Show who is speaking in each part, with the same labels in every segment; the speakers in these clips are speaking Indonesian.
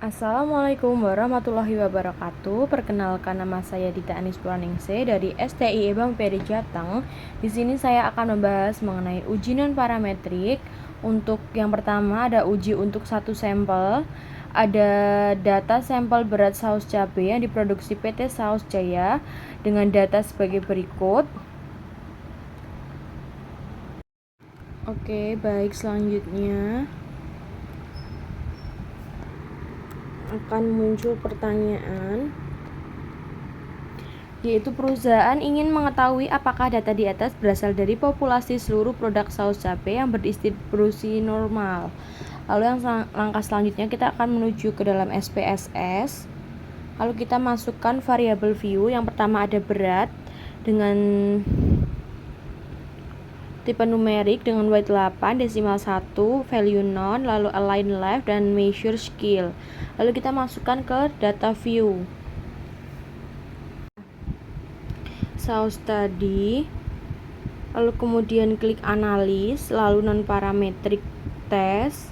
Speaker 1: Assalamualaikum warahmatullahi wabarakatuh. Perkenalkan, nama saya Dita Anis Purwaningsih dari STIE Bank Peri Jateng. Di sini saya akan membahas mengenai uji non parametrik. Untuk yang pertama ada uji untuk satu sampel. Ada data sampel berat saus cabai yang diproduksi PT Saus Jaya dengan data sebagai berikut. Oke, baik, selanjutnya akan muncul pertanyaan, yaitu perusahaan ingin mengetahui apakah data di atas berasal dari populasi seluruh produk saus cabai yang berdistribusi normal. Lalu yang langkah selanjutnya kita akan menuju ke dalam SPSS. Lalu kita masukkan variabel view. Yang pertama ada berat dengan tipe numerik dengan weight 8, desimal 1, value none, lalu align left, dan measure scale. Lalu kita masukkan ke data view saus tadi, lalu kemudian klik analis, lalu non parametric test,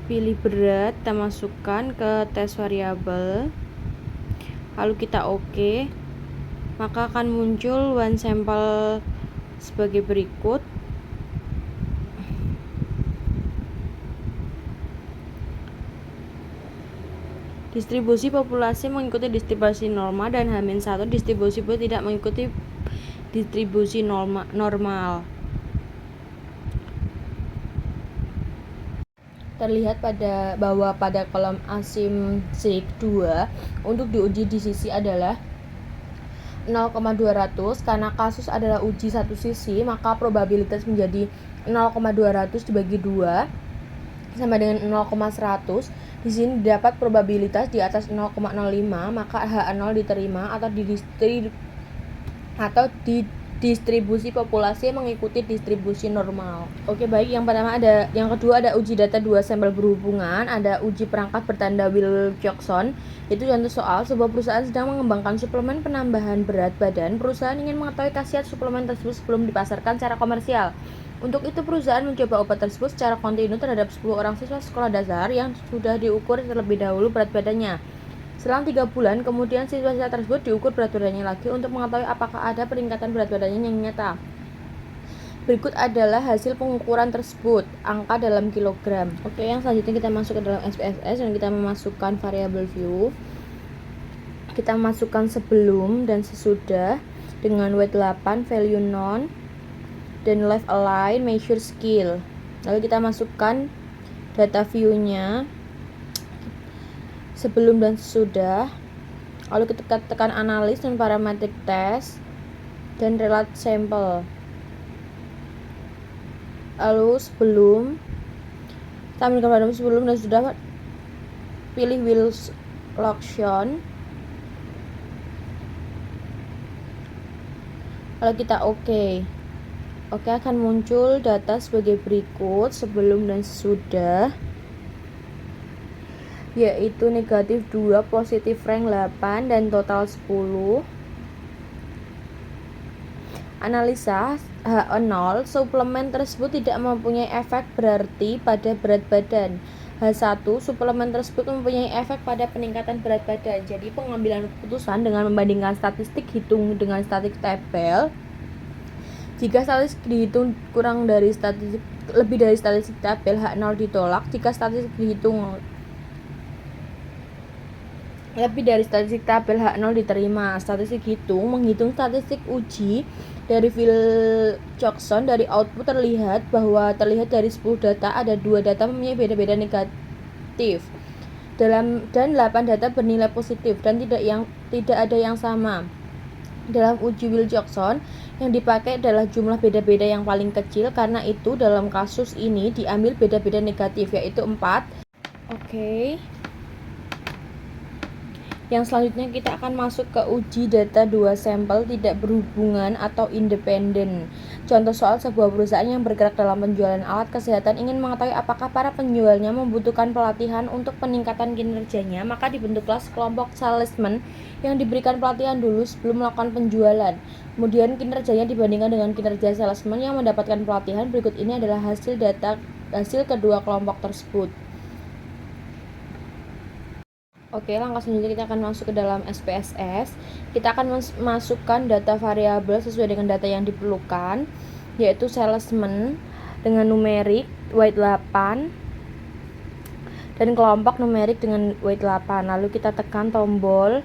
Speaker 1: pilih berat, kita masukkan ke tes variabel, lalu kita oke, maka akan muncul one sampel sebagai berikut. Distribusi populasi mengikuti distribusi norma dan H-1 distribusi tidak mengikuti distribusi normal. Terlihat bahwa pada kolom asimtrik 2 untuk diuji di sisi adalah 0,200. Karena kasus adalah uji satu sisi, maka probabilitas menjadi 0,200 dibagi 2 sama dengan 0,100. Di sini dapat probabilitas di atas 0,05, maka H0 diterima atau distribusi populasi mengikuti distribusi normal. Oke, baik. Yang kedua ada uji data 2 sampel berhubungan, ada uji perangkat bertanda Wilcoxon. Itu contoh soal, sebuah perusahaan sedang mengembangkan suplemen penambahan berat badan. Perusahaan ingin mengetahui khasiat suplemen tersebut sebelum dipasarkan secara komersial. Untuk itu perusahaan mencoba obat tersebut secara kontinu terhadap 10 orang siswa sekolah dasar yang sudah diukur terlebih dahulu berat badannya. Selang 3 bulan, kemudian siswa-siswa tersebut diukur berat badannya lagi untuk mengetahui apakah ada peningkatan berat badannya yang nyata. Berikut adalah hasil pengukuran tersebut, angka dalam kilogram. Oke, yang selanjutnya kita masuk ke dalam SPSS dan kita memasukkan variabel view. Kita masukkan sebelum dan sesudah dengan weight 8, value none, dan left align, measure scale. Lalu kita masukkan data view-nya sebelum dan sesudah. Lalu kita tekan analis dan parametric test dan relate sampel. Lalu sebelum dan sudah, pilih Wilcoxon. Lalu kita oke, akan muncul data sebagai berikut sebelum dan sesudah, yaitu negatif 2, positif rank 8, dan total 10. Analisa H0, suplemen tersebut tidak mempunyai efek berarti pada berat badan. H1, suplemen tersebut mempunyai efek pada peningkatan berat badan. Jadi pengambilan keputusan dengan membandingkan statistik hitung dengan statistik tabel. Jika statistik dihitung lebih dari statistik tabel, H0 ditolak. Jika statistik dihitung lebih dari statistik tabel, H0 diterima. Statistik menghitung statistik uji dari Wilcoxon. Dari output terlihat dari 10 data ada 2 data mempunyai beda-beda negatif dan 8 data bernilai positif dan tidak ada yang sama. Dalam uji Wilcoxon yang dipakai adalah jumlah beda-beda yang paling kecil, karena itu dalam kasus ini diambil beda-beda negatif, yaitu 4. Oke. Yang selanjutnya kita akan masuk ke uji data 2 sampel tidak berhubungan atau independen. Contoh soal: sebuah perusahaan yang bergerak dalam penjualan alat kesehatan ingin mengetahui apakah para penjualnya membutuhkan pelatihan untuk peningkatan kinerjanya, maka dibentuklah sekelompok salesman yang diberikan pelatihan dulu sebelum melakukan penjualan. Kemudian kinerjanya dibandingkan dengan kinerja salesman yang mendapatkan pelatihan. Berikut ini adalah hasil kedua kelompok tersebut. Oke, langkah selanjutnya kita akan masuk ke dalam SPSS. Kita akan masukkan data variabel sesuai dengan data yang diperlukan, yaitu salesman dengan numerik weight 8 dan kelompok numerik dengan weight 8. Lalu kita tekan tombol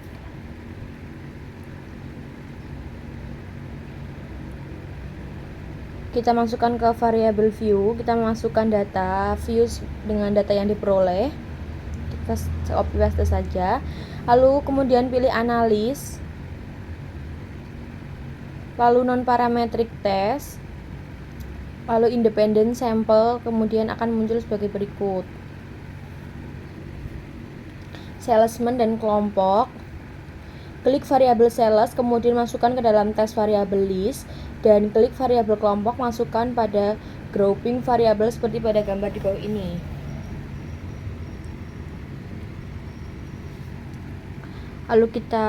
Speaker 1: kita masukkan ke variabel view, kita masukkan data views dengan data yang diperoleh. Kita copy paste saja, lalu kemudian pilih analis, lalu non parametric test, lalu independent sample, kemudian akan muncul sebagai berikut: salesman dan kelompok. Klik variabel sales, kemudian masukkan ke dalam test variabel list, dan klik variabel kelompok, masukkan pada grouping variabel seperti pada gambar di bawah ini. Lalu kita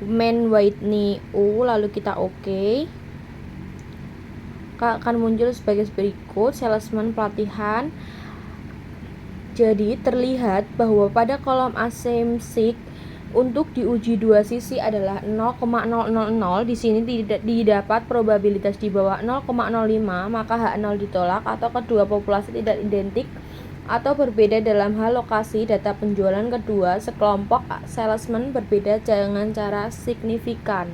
Speaker 1: main weight new, lalu kita OK. Akan muncul sebagai berikut: salesman, pelatihan. Jadi terlihat bahwa pada kolom asymmetric untuk diuji dua sisi adalah 0,000. Di sini tidak didapat probabilitas di bawah 0,05, maka H0 ditolak, atau kedua populasi tidak identik atau berbeda dalam hal lokasi data penjualan kedua sekelompok salesman berbeda dengan cara signifikan.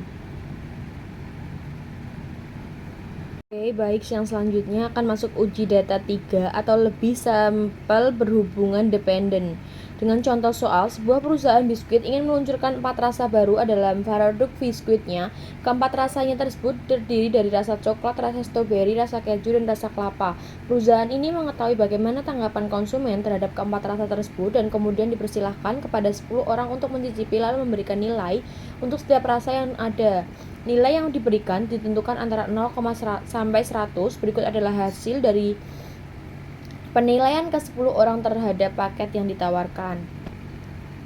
Speaker 1: Oke, baik, yang selanjutnya akan masuk uji data 3 atau lebih sampel berhubungan dependen. Dengan contoh soal: sebuah perusahaan biskuit ingin meluncurkan 4 rasa baru dalam produk biskuitnya. Keempat rasanya tersebut terdiri dari rasa coklat, rasa stroberi, rasa keju, dan rasa kelapa. Perusahaan ini mengetahui bagaimana tanggapan konsumen terhadap keempat rasa tersebut, dan kemudian dipersilahkan kepada 10 orang untuk mencicipi lalu memberikan nilai untuk setiap rasa yang ada. Nilai yang diberikan ditentukan antara 0, sampai 100. Berikut adalah hasil dari penilaian ke 10 orang terhadap paket yang ditawarkan.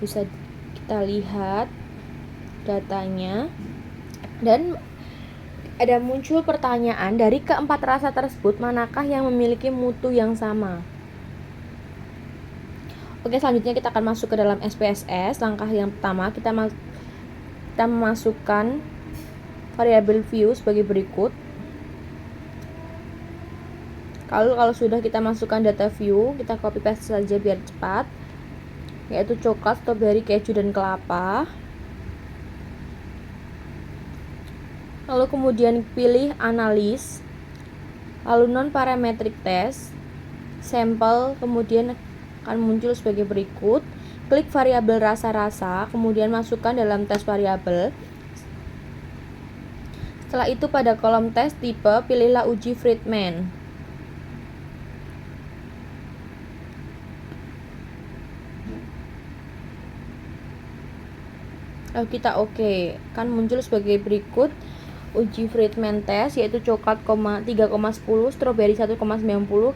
Speaker 1: Bisa kita lihat datanya, dan ada muncul pertanyaan: dari keempat rasa tersebut, manakah yang memiliki mutu yang sama? Oke, selanjutnya kita akan masuk ke dalam SPSS. Langkah yang pertama, kita memasukkan variabel view sebagai berikut. Kalau sudah kita masukkan data view, kita copy paste saja biar cepat, yaitu coklat, stroberi, keju, dan kelapa. Lalu kemudian pilih analis, lalu non parametric test, sampel, kemudian akan muncul sebagai berikut. Klik variabel rasa-rasa, kemudian masukkan dalam tes variabel. Setelah itu pada kolom tes tipe, pilihlah uji Friedman. Lalu kita OK, kan muncul sebagai berikut: uji Friedman test, yaitu coklat 3,10, stroberi 1,90,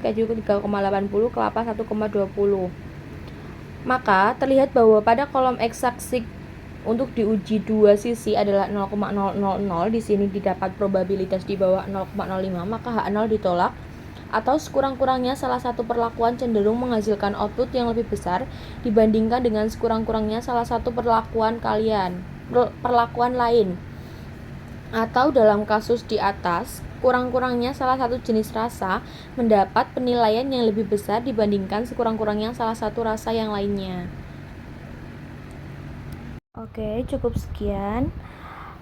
Speaker 1: keju 3,80, kelapa 1,20. Maka terlihat bahwa pada kolom x-aksis untuk diuji dua sisi adalah 0,000. Di sini didapat probabilitas di bawah 0,05, maka H0 ditolak, atau sekurang-kurangnya salah satu perlakuan cenderung menghasilkan output yang lebih besar dibandingkan dengan sekurang-kurangnya salah satu perlakuan lain. Atau dalam kasus di atas, kurang-kurangnya salah satu jenis rasa mendapat penilaian yang lebih besar dibandingkan sekurang-kurangnya salah satu rasa yang lainnya. Oke, cukup sekian.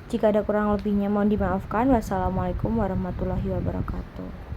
Speaker 1: Jika ada kurang lebihnya mohon dimaafkan. Wassalamualaikum warahmatullahi wabarakatuh.